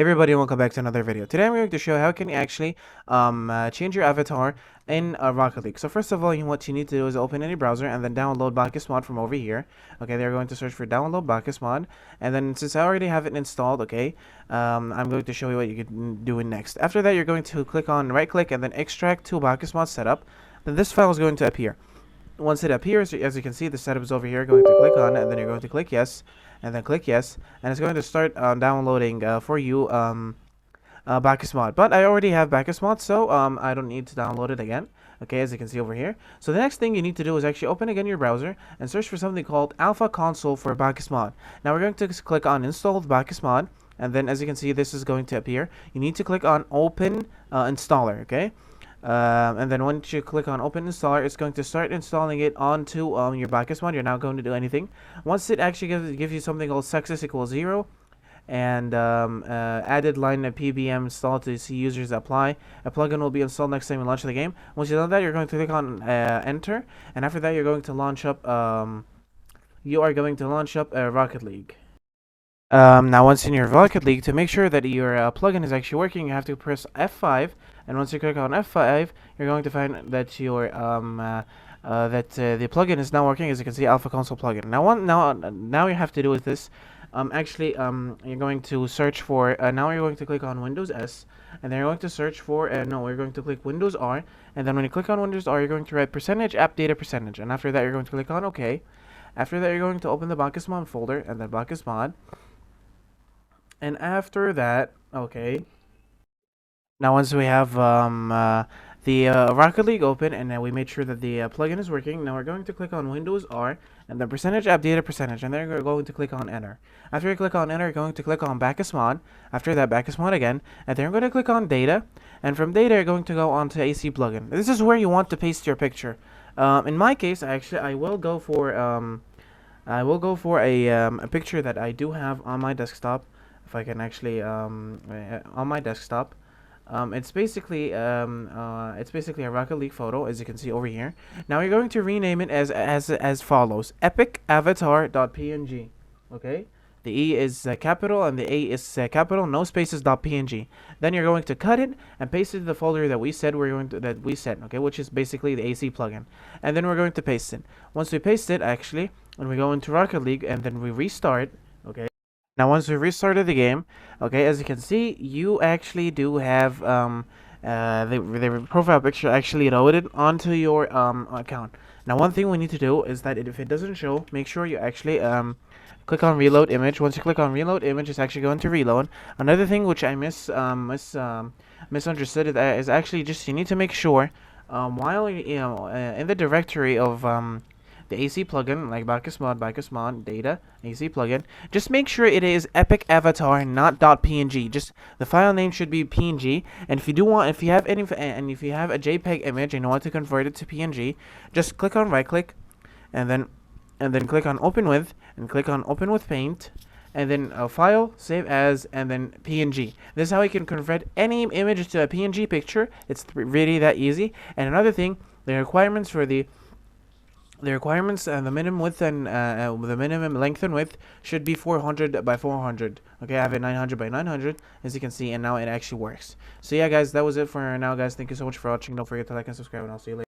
Hey everybody, and welcome back to another video. Today I'm going to show how can you actually change your avatar in Rocket League. So first of all, what you need to do is open any browser and then download Bacchus Mod from over here. Okay, they're going to search for download Bacchus Mod, and then since I already have it installed, okay, I'm going to show you what you can do next. After that, you're going to click on right click and then extract to Bacchus Mod setup. Then this file is going to appear. Once it appears, as you can see, the setup is over here. Going to click on it, and then you're going to click yes, and then click yes, and it's going to start downloading for you Bacchus Mod. But I already have Bacchus Mod, so I don't need to download it again. Okay, as you can see over here. So the next thing you need to do is actually open again your browser and search for something called Alpha Console for Bacchus Mod. Now we're going to click on Install Bacchus Mod, and then as you can see, this is going to appear. You need to click on Open Installer. Okay. And then once you click on open installer, it's going to start installing it onto your Bacchus Mod. You're not going to do anything. Once it actually gives you something called success equals 0 and added line of PBM installed to see users apply, a plugin will be installed next time you launch the game. Once you've done that, you're going to click on enter, and after that you're going to launch up Rocket League. Now once in your Rocket League, to make sure that your plugin is actually working, you have to press F5, and once you click on F5, you're going to find that your the plugin is now working. As you can see, Alpha Console plugin. Now you have to do with this. You're going to search for. Now you're going to click on Windows S, and then you're going to search for. No, we're going to click Windows R, and then when you click on Windows R, you're going to write percentage app data percentage, and after that, you're going to click on OK. After that, you're going to open the Bacchus Mod folder and then Bacchus Mod. And after that, okay. Now once we have the Rocket League open and then we made sure that the plugin is working, now we're going to click on Windows R and the percentage app data percentage, and then we're going to click on enter. After you click on enter, you're going to click on Bacchus Mod. After that, Bacchus Mod again, and then you're going to click on data, and from data you're going to go on to AC plugin. This is where you want to paste your picture. In my case, I will go for a picture that I do have on my desktop. If I can actually on my desktop, it's basically a Rocket League photo, as you can see over here. Now you're going to rename it as follows: epicavatar.png. Okay, the E is capital and the A is capital, no spaces .png. Then you're going to cut it and paste it in the folder that we said okay, which is basically the AC plugin. And then we're going to paste it. Once we paste it, actually, when we go into Rocket League and then we restart, okay. Now once we restarted the game, okay, as you can see, you actually do have the profile picture actually loaded onto your account. Now one thing we need to do is that if it doesn't show, make sure you actually click on reload image. Once you click on reload image, it's actually going to reload. Another thing which I misunderstood is actually just you need to make sure while in the directory of the AC plugin, like Bacchus Mod, data, AC plugin, just make sure it is Epic Avatar, not .png. Just the file name should be PNG. And if you have a JPEG image and you want to convert it to PNG, just click on right click, and then click on Open With, and click on Open with Paint, and then File, Save As, and then PNG. This is how you can convert any image to a PNG picture. It's really that easy. And another thing, the requirements and the minimum width and the minimum length and width should be 400 by 400. Okay, I have it 900 by 900, as you can see, and now it actually works. So yeah, guys, that was it for now, guys. Thank you so much for watching. Don't forget to like and subscribe, and I'll see you later.